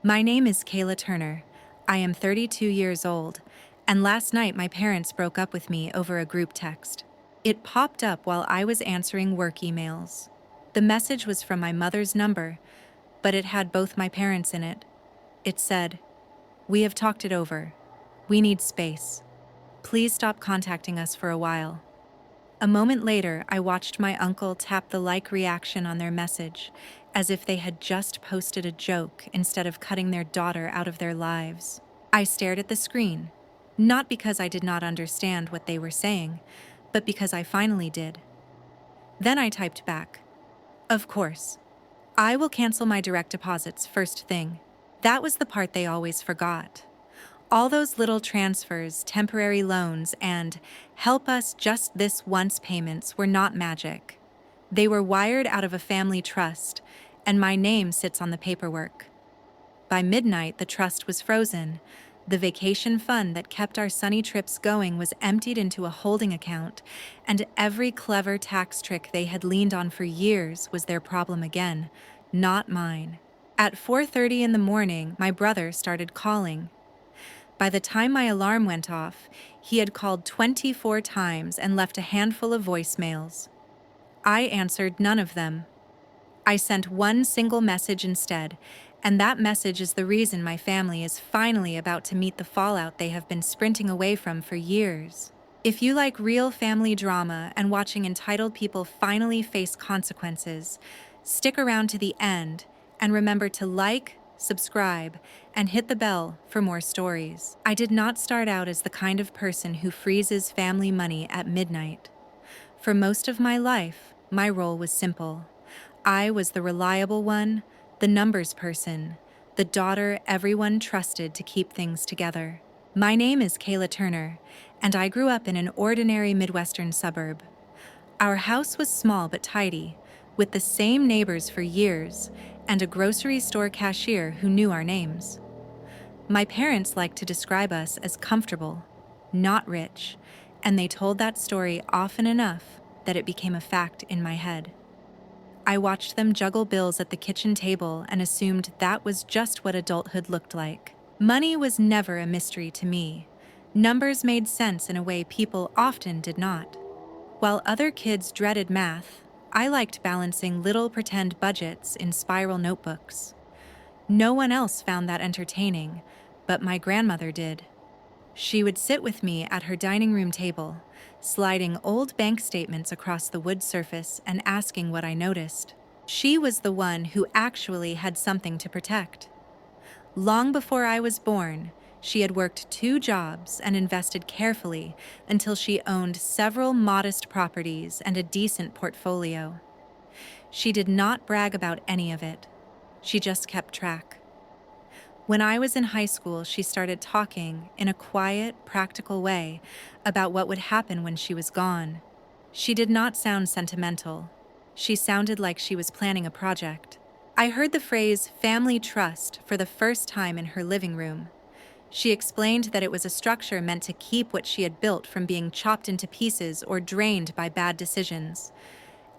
My name is Kayla Turner. I am 32 years old, and last night my parents broke up with me over a group text. It popped up while I was answering work emails. The message was from my mother's number, but it had both my parents in it. It said, "We have talked it over. We need space. Please stop contacting us for a while." A moment later, I watched my uncle tap the like reaction on their message, as if they had just posted a joke instead of cutting their daughter out of their lives. I stared at the screen, not because I did not understand what they were saying, but because I finally did. Then I typed back, "Of course. I will cancel my direct deposits first thing." That was the part they always forgot. All those little transfers, temporary loans, and help us just this once payments were not magic. They were wired out of a family trust, and my name sits on the paperwork. By midnight, the trust was frozen. The vacation fund that kept our sunny trips going was emptied into a holding account, and every clever tax trick they had leaned on for years was their problem again, not mine. At 4:30 in the morning, my brother started calling. By the time my alarm went off, he had called 24 times and left a handful of voicemails. I answered none of them. I sent one single message instead, and that message is the reason my family is finally about to meet the fallout they have been sprinting away from for years. If you like real family drama and watching entitled people finally face consequences, stick around to the end and remember to like, subscribe, and hit the bell for more stories. I did not start out as the kind of person who freezes family money at midnight. For most of my life, my role was simple. I was the reliable one, the numbers person, the daughter everyone trusted to keep things together. My name is Kayla Turner, and I grew up in an ordinary Midwestern suburb. Our house was small but tidy, with the same neighbors for years, and a grocery store cashier who knew our names. My parents liked to describe us as comfortable, not rich, and they told that story often enough that it became a fact in my head. I watched them juggle bills at the kitchen table and assumed that was just what adulthood looked like. Money was never a mystery to me. Numbers made sense in a way people often did not. While other kids dreaded math, I liked balancing little pretend budgets in spiral notebooks. No one else found that entertaining, but my grandmother did. She would sit with me at her dining room table, sliding old bank statements across the wood surface and asking what I noticed. She was the one who actually had something to protect. Long before I was born, she had worked 2 jobs and invested carefully until she owned several modest properties and a decent portfolio. She did not brag about any of it. She just kept track. When I was in high school, she started talking in a quiet, practical way about what would happen when she was gone. She did not sound sentimental. She sounded like she was planning a project. I heard the phrase family trust for the first time in her living room. She explained that it was a structure meant to keep what she had built from being chopped into pieces or drained by bad decisions.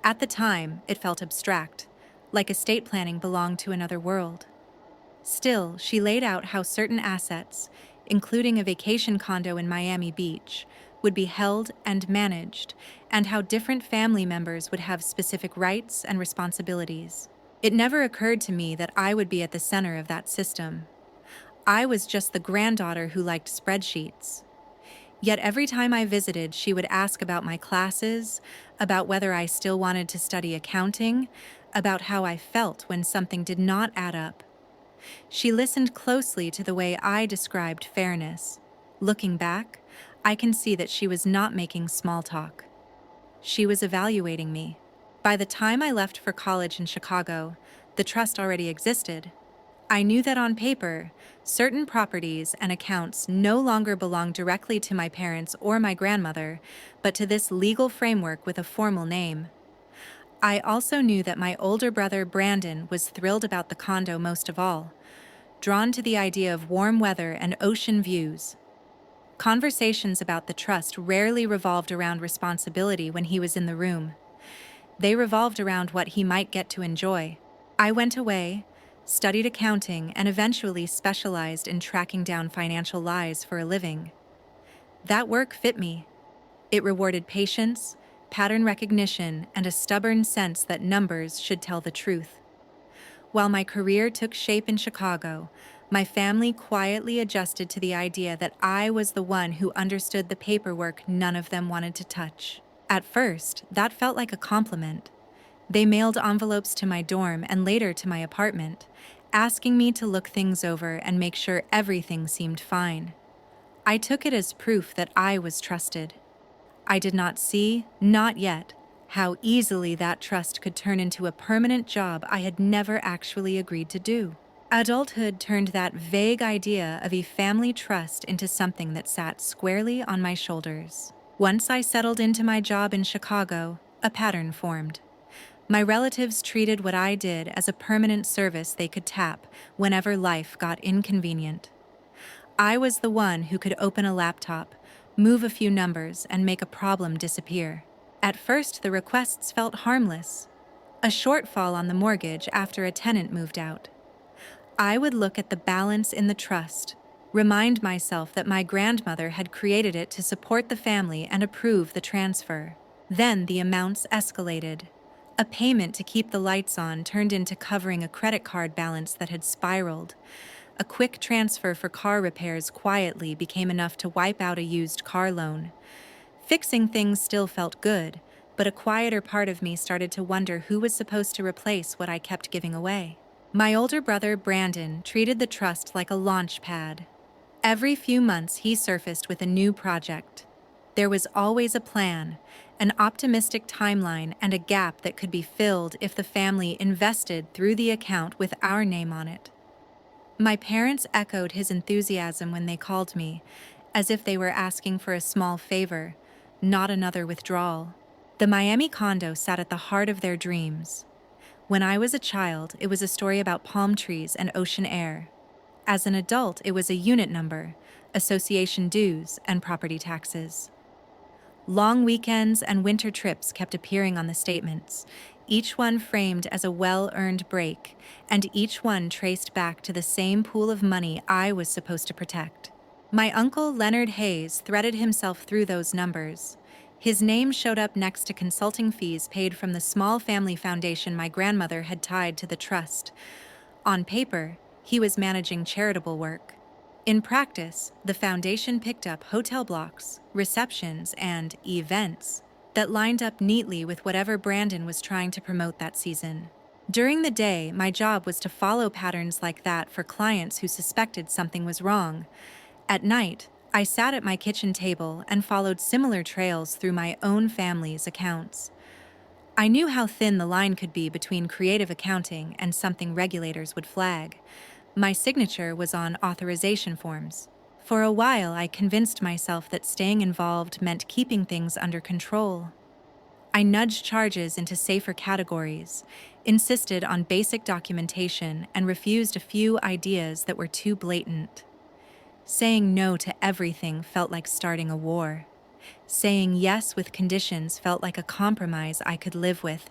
At the time, it felt abstract, like estate planning belonged to another world. Still, she laid out how certain assets, including a vacation condo in Miami Beach, would be held and managed, and how different family members would have specific rights and responsibilities. It never occurred to me that I would be at the center of that system. I was just the granddaughter who liked spreadsheets. Yet every time I visited, she would ask about my classes, about whether I still wanted to study accounting, about how I felt when something did not add up. She listened closely to the way I described fairness. Looking back, I can see that she was not making small talk. She was evaluating me. By the time I left for college in Chicago, the trust already existed. I knew that on paper, certain properties and accounts no longer belonged directly to my parents or my grandmother, but to this legal framework with a formal name. I also knew that my older brother Brandon was thrilled about the condo most of all, drawn to the idea of warm weather and ocean views. Conversations about the trust rarely revolved around responsibility when he was in the room. They revolved around what he might get to enjoy. I went away, studied accounting, and eventually specialized in tracking down financial lies for a living. That work fit me. It rewarded patience, pattern recognition, and a stubborn sense that numbers should tell the truth. While my career took shape in Chicago, my family quietly adjusted to the idea that I was the one who understood the paperwork none of them wanted to touch. At first, that felt like a compliment. They mailed envelopes to my dorm and later to my apartment, asking me to look things over and make sure everything seemed fine. I took it as proof that I was trusted. I did not see, not yet, how easily that trust could turn into a permanent job I had never actually agreed to do. Adulthood turned that vague idea of a family trust into something that sat squarely on my shoulders. Once I settled into my job in Chicago, a pattern formed. My relatives treated what I did as a permanent service they could tap whenever life got inconvenient. I was the one who could open a laptop, move a few numbers, and make a problem disappear. At first, the requests felt harmless. A shortfall on the mortgage after a tenant moved out. I would look at the balance in the trust, remind myself that my grandmother had created it to support the family and approve the transfer. Then the amounts escalated. A payment to keep the lights on turned into covering a credit card balance that had spiraled. A quick transfer for car repairs quietly became enough to wipe out a used car loan. Fixing things still felt good, but a quieter part of me started to wonder who was supposed to replace what I kept giving away. My older brother, Brandon, treated the trust like a launch pad. Every few months, he surfaced with a new project. There was always a plan, an optimistic timeline, and a gap that could be filled if the family invested through the account with our name on it. My parents echoed his enthusiasm when they called me, as if they were asking for a small favor, not another withdrawal. The Miami condo sat at the heart of their dreams. When I was a child, it was a story about palm trees and ocean air. As an adult, it was a unit number, association dues, and property taxes. Long weekends and winter trips kept appearing on the statements, each one framed as a well-earned break, and each one traced back to the same pool of money I was supposed to protect. My uncle, Leonard Hayes, threaded himself through those numbers. His name showed up next to consulting fees paid from the small family foundation my grandmother had tied to the trust. On paper, he was managing charitable work. In practice, the foundation picked up hotel blocks, receptions, and events that lined up neatly with whatever Brandon was trying to promote that season. During the day, my job was to follow patterns like that for clients who suspected something was wrong. At night, I sat at my kitchen table and followed similar trails through my own family's accounts. I knew how thin the line could be between creative accounting and something regulators would flag. My signature was on authorization forms. For a while, I convinced myself that staying involved meant keeping things under control. I nudged charges into safer categories, insisted on basic documentation, and refused a few ideas that were too blatant. Saying no to everything felt like starting a war. Saying yes with conditions felt like a compromise I could live with,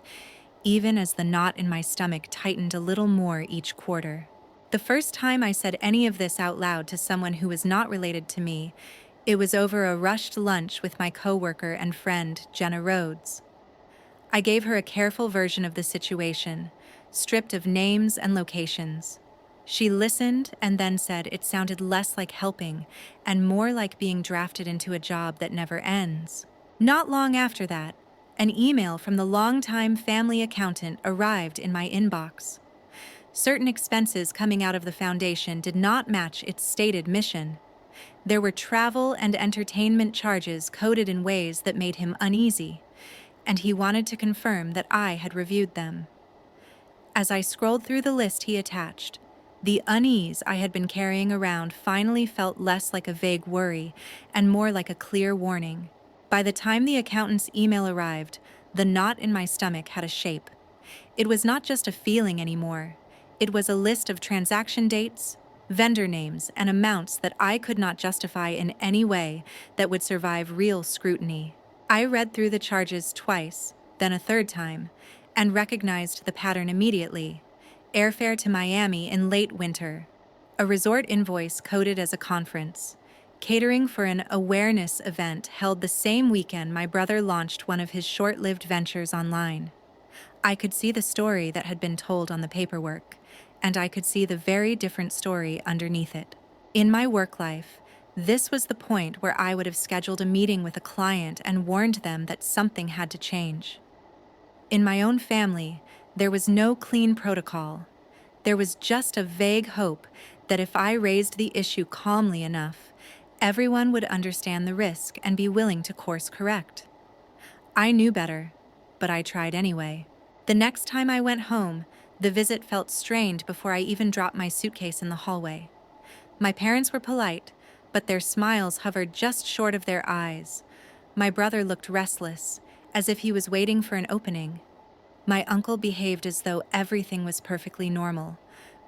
even as the knot in my stomach tightened a little more each quarter. The first time I said any of this out loud to someone who was not related to me, it was over a rushed lunch with my coworker and friend, Jenna Rhodes. I gave her a careful version of the situation, stripped of names and locations. She listened and then said it sounded less like helping and more like being drafted into a job that never ends. Not long after that, an email from the longtime family accountant arrived in my inbox. Certain expenses coming out of the foundation did not match its stated mission. There were travel and entertainment charges coded in ways that made him uneasy, and he wanted to confirm that I had reviewed them. As I scrolled through the list he attached, the unease I had been carrying around finally felt less like a vague worry and more like a clear warning. By the time the accountant's email arrived, the knot in my stomach had a shape. It was not just a feeling anymore. It was a list of transaction dates, vendor names, and amounts that I could not justify in any way that would survive real scrutiny. I read through the charges twice, then a third time, and recognized the pattern immediately. airfare to Miami in late winter, a resort invoice coded as a conference, catering for an awareness event held the same weekend my brother launched one of his short-lived ventures online. I could see the story that had been told on the paperwork, and I could see the very different story underneath it. In my work life, this was the point where I would have scheduled a meeting with a client and warned them that something had to change. In my own family, there was no clean protocol. There was just a vague hope that if I raised the issue calmly enough, everyone would understand the risk and be willing to course correct. I knew better, but I tried anyway. The next time I went home, the visit felt strained before I even dropped my suitcase in the hallway. My parents were polite, but their smiles hovered just short of their eyes. My brother looked restless, as if he was waiting for an opening. My uncle behaved as though everything was perfectly normal,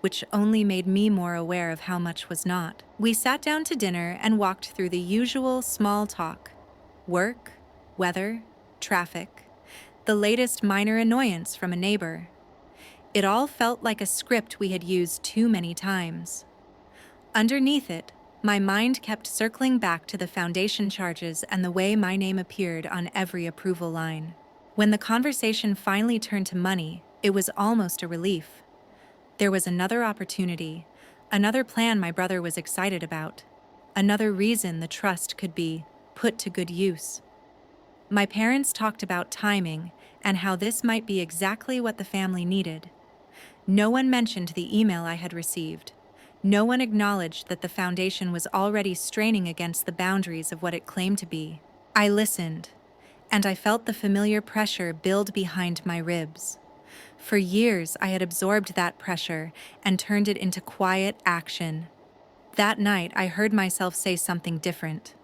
which only made me more aware of how much was not. We sat down to dinner and walked through the usual small talk: work, weather, traffic, the latest minor annoyance from a neighbor. It all felt like a script we had used too many times. Underneath it, my mind kept circling back to the foundation charges and the way my name appeared on every approval line. When the conversation finally turned to money, it was almost a relief. There was another opportunity, another plan my brother was excited about, another reason the trust could be put to good use. My parents talked about timing and how this might be exactly what the family needed. No one mentioned the email I had received. No one acknowledged that the foundation was already straining against the boundaries of what it claimed to be. I listened, and I felt the familiar pressure build behind my ribs. For years, I had absorbed that pressure and turned it into quiet action. That night, I heard myself say something different.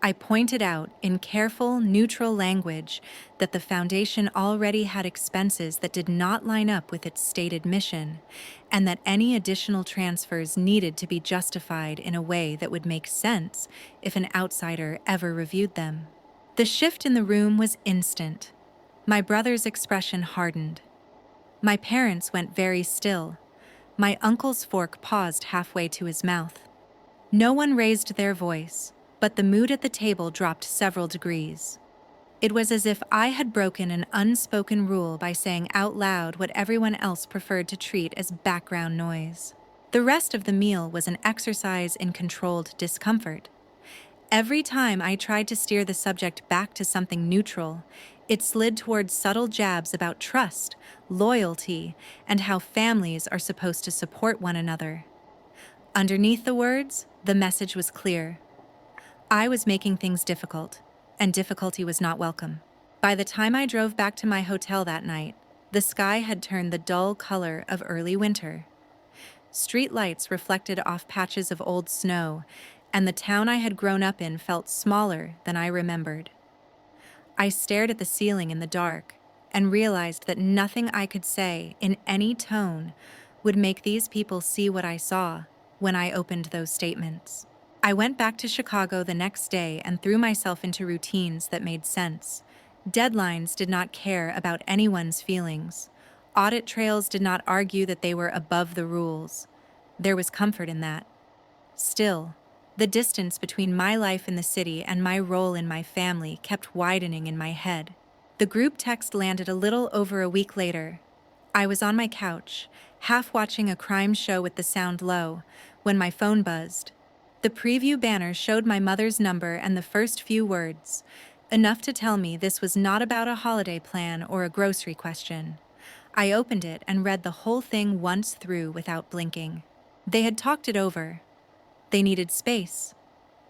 I pointed out, in careful, neutral language, that the foundation already had expenses that did not line up with its stated mission, and that any additional transfers needed to be justified in a way that would make sense if an outsider ever reviewed them. The shift in the room was instant. My brother's expression hardened. My parents went very still. My uncle's fork paused halfway to his mouth. No one raised their voice, but the mood at the table dropped several degrees. It was as if I had broken an unspoken rule by saying out loud what everyone else preferred to treat as background noise. The rest of the meal was an exercise in controlled discomfort. Every time I tried to steer the subject back to something neutral, it slid towards subtle jabs about trust, loyalty, and how families are supposed to support one another. Underneath the words, the message was clear. I was making things difficult, and difficulty was not welcome. By the time I drove back to my hotel that night, the sky had turned the dull color of early winter. Street lights reflected off patches of old snow, and the town I had grown up in felt smaller than I remembered. I stared at the ceiling in the dark and realized that nothing I could say in any tone would make these people see what I saw when I opened those statements. I went back to Chicago the next day and threw myself into routines that made sense. Deadlines did not care about anyone's feelings. Audit trails did not argue that they were above the rules. There was comfort in that. Still, the distance between my life in the city and my role in my family kept widening in my head. The group text landed a little over a week later. I was on my couch, half watching a crime show with the sound low, when my phone buzzed. The preview banner showed my mother's number and the first few words, enough to tell me this was not about a holiday plan or a grocery question. I opened it and read the whole thing once through without blinking. They had talked it over. They needed space.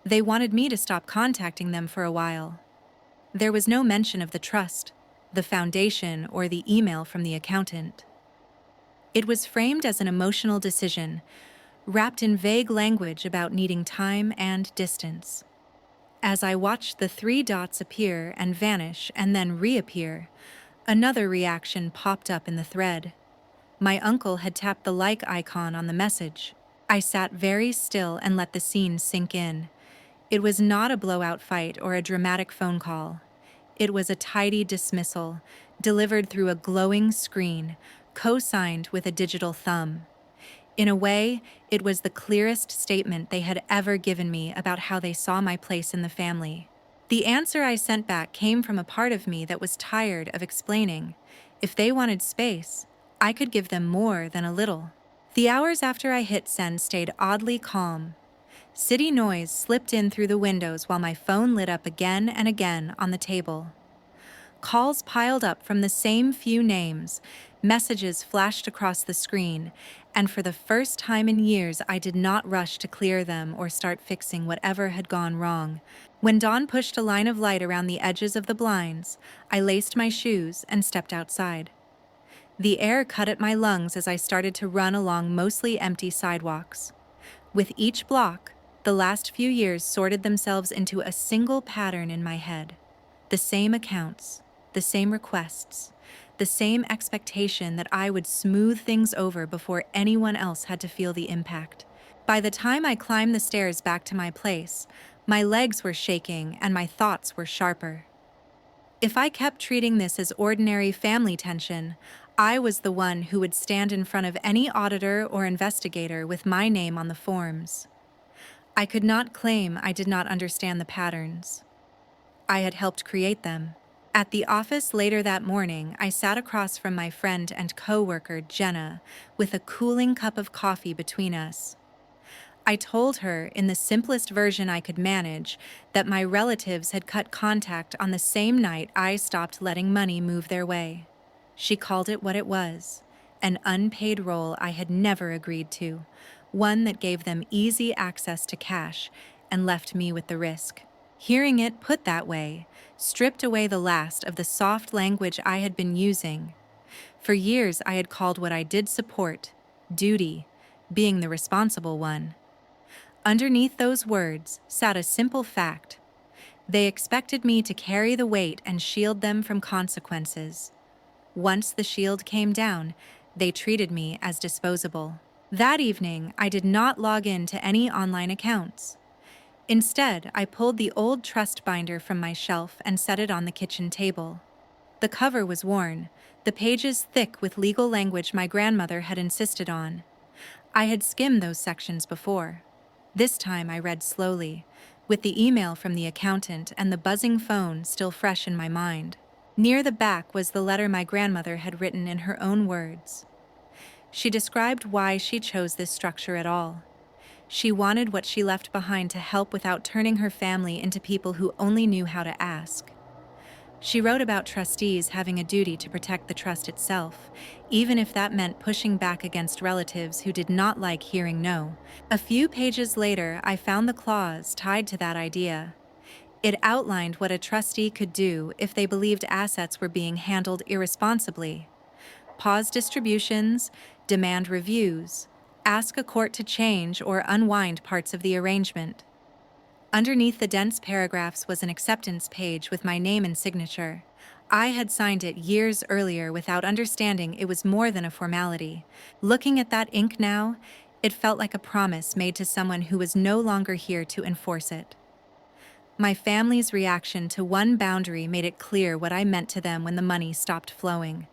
They wanted me to stop contacting them for a while. There was no mention of the trust, the foundation, or the email from the accountant. It was framed as an emotional decision, wrapped in vague language about needing time and distance. As I watched the 3 dots appear and vanish and then reappear, another reaction popped up in the thread. My uncle had tapped the like icon on the message. I sat very still and let the scene sink in. It was not a blowout fight or a dramatic phone call. It was a tidy dismissal, delivered through a glowing screen, co-signed with a digital thumb. In a way, it was the clearest statement they had ever given me about how they saw my place in the family. The answer I sent back came from a part of me that was tired of explaining. If they wanted space, I could give them more than a little. The hours after I hit send stayed oddly calm. City noise slipped in through the windows while my phone lit up again and again on the table. Calls piled up from the same few names, messages flashed across the screen, and for the first time in years I did not rush to clear them or start fixing whatever had gone wrong. When dawn pushed a line of light around the edges of the blinds, I laced my shoes and stepped outside. The air cut at my lungs as I started to run along mostly empty sidewalks. With each block, the last few years sorted themselves into a single pattern in my head. The same accounts, the same requests, the same expectation that I would smooth things over before anyone else had to feel the impact. By the time I climbed the stairs back to my place, my legs were shaking and my thoughts were sharper. If I kept treating this as ordinary family tension, I was the one who would stand in front of any auditor or investigator with my name on the forms. I could not claim I did not understand the patterns. I had helped create them. At the office later that morning, I sat across from my friend and co-worker, Jenna, with a cooling cup of coffee between us. I told her, in the simplest version I could manage, that my relatives had cut contact on the same night I stopped letting money move their way. She called it what it was, an unpaid role I had never agreed to, one that gave them easy access to cash and left me with the risk. Hearing it put that way stripped away the last of the soft language I had been using. For years I had called what I did support duty, being the responsible one. Underneath those words sat a simple fact. They expected me to carry the weight and shield them from consequences. Once the shield came down, they treated me as disposable. That evening, I did not log in to any online accounts. Instead, I pulled the old trust binder from my shelf and set it on the kitchen table. The cover was worn, the pages thick with legal language my grandmother had insisted on. I had skimmed those sections before. This time I read slowly, with the email from the accountant and the buzzing phone still fresh in my mind. Near the back was the letter my grandmother had written in her own words. She described why she chose this structure at all. She wanted what she left behind to help without turning her family into people who only knew how to ask. She wrote about trustees having a duty to protect the trust itself, even if that meant pushing back against relatives who did not like hearing no. A few pages later, I found the clause tied to that idea. It outlined what a trustee could do if they believed assets were being handled irresponsibly. Pause distributions, demand reviews, ask a court to change or unwind parts of the arrangement. Underneath the dense paragraphs was an acceptance page with my name and signature. I had signed it years earlier without understanding it was more than a formality. Looking at that ink now, it felt like a promise made to someone who was no longer here to enforce it. My family's reaction to one boundary made it clear what I meant to them when the money stopped flowing.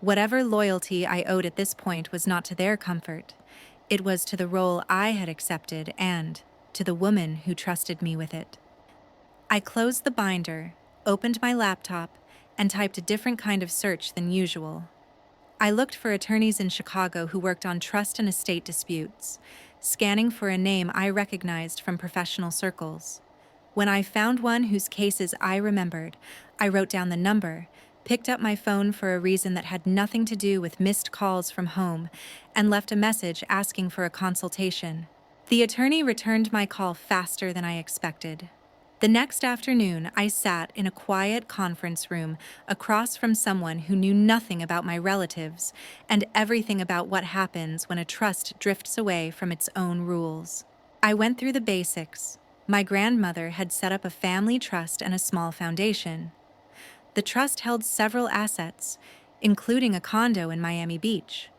Whatever loyalty I owed at this point was not to their comfort. It was to the role I had accepted and to the woman who trusted me with it. I closed the binder, opened my laptop, and typed a different kind of search than usual. I looked for attorneys in Chicago who worked on trust and estate disputes, scanning for a name I recognized from professional circles. When I found one whose cases I remembered, I wrote down the number, picked up my phone for a reason that had nothing to do with missed calls from home, and left a message asking for a consultation. The attorney returned my call faster than I expected. The next afternoon, I sat in a quiet conference room across from someone who knew nothing about my relatives and everything about what happens when a trust drifts away from its own rules. I went through the basics. My grandmother had set up a family trust and a small foundation. The trust held several assets, including a condo in Miami Beach.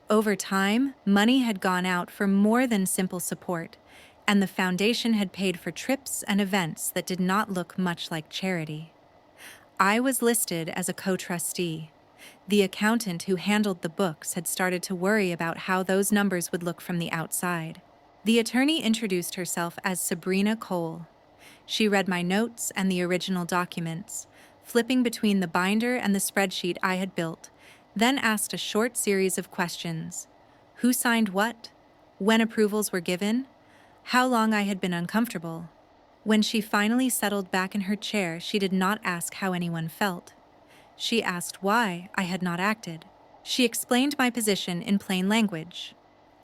Over time, money had gone out for more than simple support, and the foundation had paid for trips and events that did not look much like charity. I was listed as a co-trustee. The accountant who handled the books had started to worry about how those numbers would look from the outside. The attorney introduced herself as Sabrina Cole. She read my notes and the original documents, flipping between the binder and the spreadsheet I had built, then asked a short series of questions. Who signed what? When approvals were given? How long I had been uncomfortable? When she finally settled back in her chair, she did not ask how anyone felt. She asked why I had not acted. She explained my position in plain language.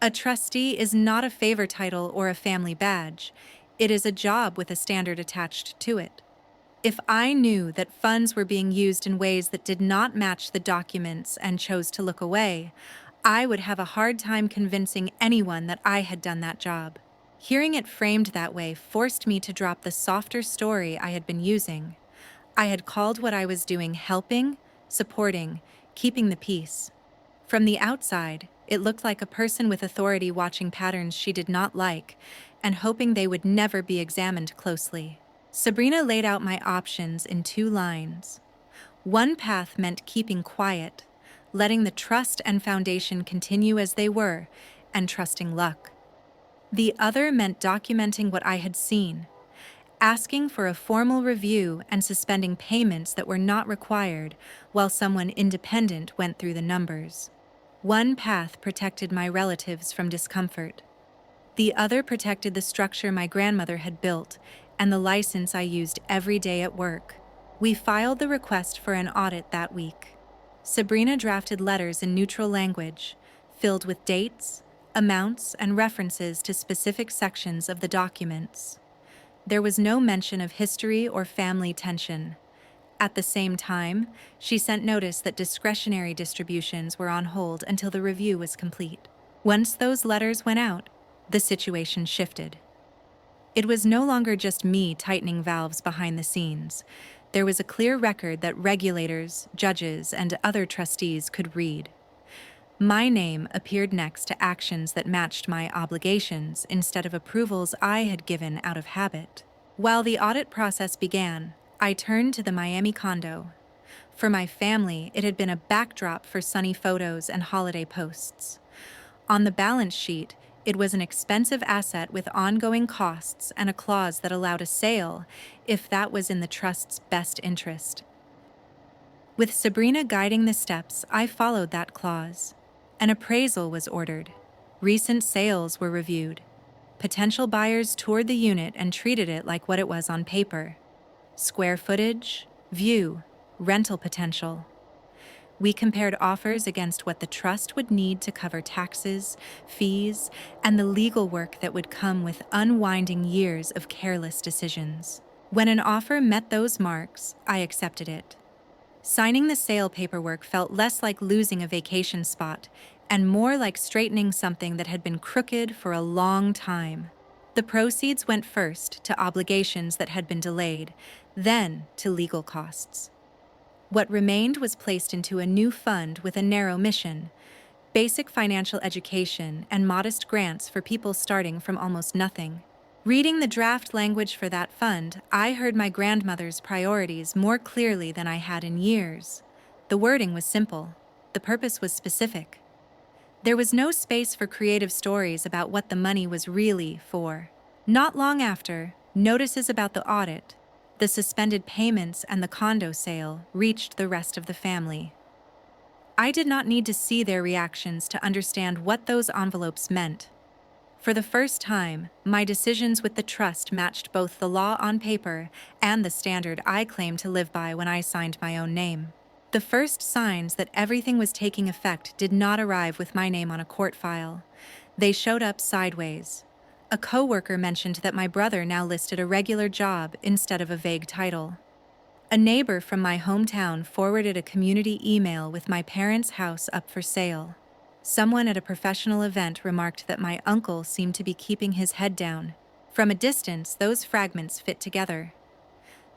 A trustee is not a favor title or a family badge. It is a job with a standard attached to it. If I knew that funds were being used in ways that did not match the documents and chose to look away, I would have a hard time convincing anyone that I had done that job. Hearing it framed that way forced me to drop the softer story I had been using. I had called what I was doing helping, supporting, keeping the peace. From the outside, it looked like a person with authority watching patterns she did not like and hoping they would never be examined closely. Sabrina laid out my options in 2 lines. One path meant keeping quiet, letting the trust and foundation continue as they were, and trusting luck. The other meant documenting what I had seen, asking for a formal review and suspending payments that were not required while someone independent went through the numbers. One path protected my relatives from discomfort. The other protected the structure my grandmother had built and the license I used every day at work. We filed the request for an audit that week. Sabrina drafted letters in neutral language, filled with dates, amounts, and references to specific sections of the documents. There was no mention of history or family tension. At the same time, she sent notice that discretionary distributions were on hold until the review was complete. Once those letters went out, the situation shifted. It was no longer just me tightening valves behind the scenes. There was a clear record that regulators, judges, and other trustees could read. My name appeared next to actions that matched my obligations instead of approvals I had given out of habit. While the audit process began, I turned to the Miami condo. For my family, it had been a backdrop for sunny photos and holiday posts. On the balance sheet, it was an expensive asset with ongoing costs and a clause that allowed a sale if that was in the trust's best interest. With Sabrina guiding the steps, I followed that clause. An appraisal was ordered. Recent sales were reviewed. Potential buyers toured the unit and treated it like what it was on paper. Square footage, view, rental potential. We compared offers against what the trust would need to cover taxes, fees, and the legal work that would come with unwinding years of careless decisions. When an offer met those marks, I accepted it. Signing the sale paperwork felt less like losing a vacation spot and more like straightening something that had been crooked for a long time. The proceeds went first to obligations that had been delayed, then to legal costs. What remained was placed into a new fund with a narrow mission: basic financial education and modest grants for people starting from almost nothing. Reading the draft language for that fund, I heard my grandmother's priorities more clearly than I had in years. The wording was simple. The purpose was specific. There was no space for creative stories about what the money was really for. Not long after, notices about the audit, the suspended payments, and the condo sale reached the rest of the family. I did not need to see their reactions to understand what those envelopes meant. For the first time, my decisions with the trust matched both the law on paper and the standard I claimed to live by when I signed my own name. The first signs that everything was taking effect did not arrive with my name on a court file. They showed up sideways. A coworker mentioned that my brother now listed a regular job instead of a vague title. A neighbor from my hometown forwarded a community email with my parents' house up for sale. Someone at a professional event remarked that my uncle seemed to be keeping his head down. From a distance, those fragments fit together.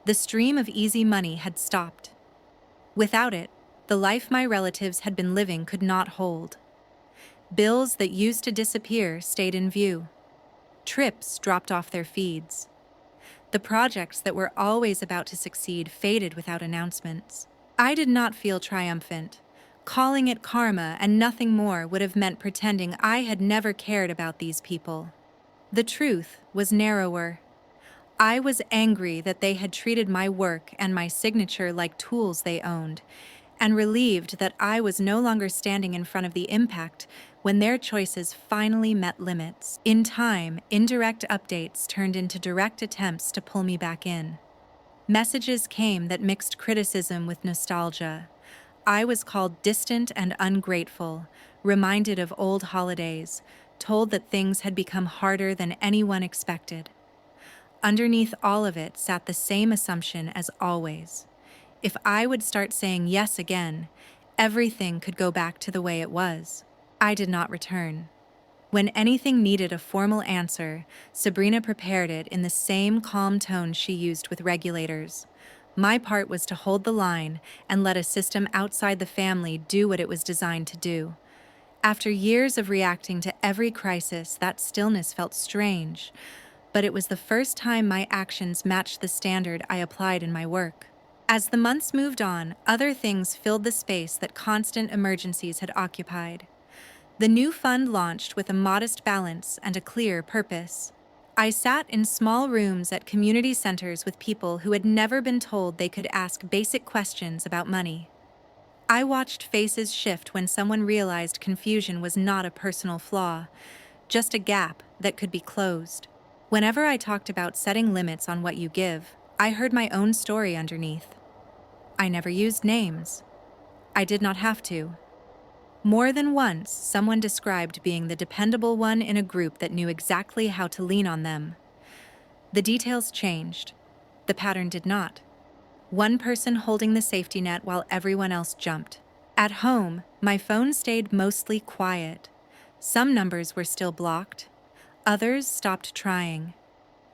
The stream of easy money had stopped. Without it, the life my relatives had been living could not hold. Bills that used to disappear stayed in view. Trips dropped off their feeds. The projects that were always about to succeed faded without announcements. I did not feel triumphant, Calling it karma and nothing more would have meant pretending I had never cared about these people. The truth was narrower. I was angry that they had treated my work and my signature like tools they owned, and relieved that I was no longer standing in front of the impact when their choices finally met limits. In time, indirect updates turned into direct attempts to pull me back in. Messages came that mixed criticism with nostalgia. I was called distant and ungrateful, reminded of old holidays, told that things had become harder than anyone expected. Underneath all of it sat the same assumption as always. If I would start saying yes again, everything could go back to the way it was. I did not return. When anything needed a formal answer, Sabrina prepared it in the same calm tone she used with regulators. My part was to hold the line and let a system outside the family do what it was designed to do. After years of reacting to every crisis, that stillness felt strange, but it was the first time my actions matched the standard I applied in my work. As the months moved on, other things filled the space that constant emergencies had occupied. The new fund launched with a modest balance and a clear purpose. I sat in small rooms at community centers with people who had never been told they could ask basic questions about money. I watched faces shift when someone realized confusion was not a personal flaw, just a gap that could be closed. Whenever I talked about setting limits on what you give, I heard my own story underneath. I never used names. I did not have to. More than once, someone described being the dependable one in a group that knew exactly how to lean on them. The details changed. The pattern did not. One person holding the safety net while everyone else jumped. At home, my phone stayed mostly quiet. Some numbers were still blocked. Others stopped trying.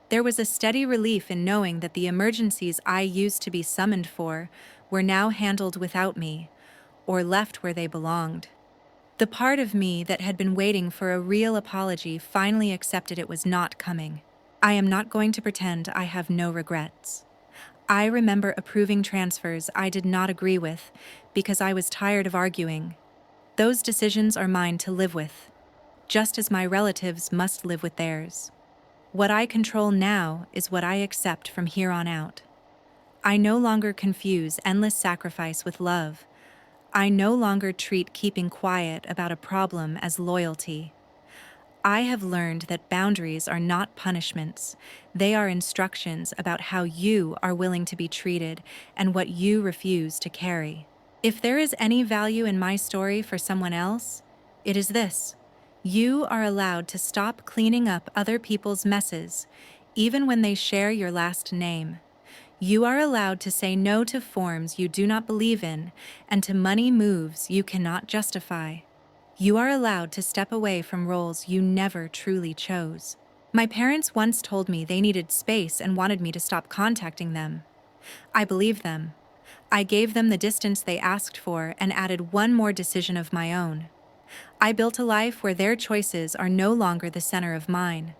There was a steady relief in knowing that the emergencies I used to be summoned for were now handled without me, or left where they belonged. The part of me that had been waiting for a real apology finally accepted it was not coming. I am not going to pretend I have no regrets. I remember approving transfers I did not agree with because I was tired of arguing. Those decisions are mine to live with, just as my relatives must live with theirs. What I control now is what I accept from here on out. I no longer confuse endless sacrifice with love. I no longer treat keeping quiet about a problem as loyalty. I have learned that boundaries are not punishments. They are instructions about how you are willing to be treated and what you refuse to carry. If there is any value in my story for someone else, it is this. You are allowed to stop cleaning up other people's messes, even when they share your last name. You are allowed to say no to forms you do not believe in and to money moves you cannot justify. You are allowed to step away from roles you never truly chose. My parents once told me they needed space and wanted me to stop contacting them. I believed them. I gave them the distance they asked for and added one more decision of my own. I built a life where their choices are no longer the center of mine.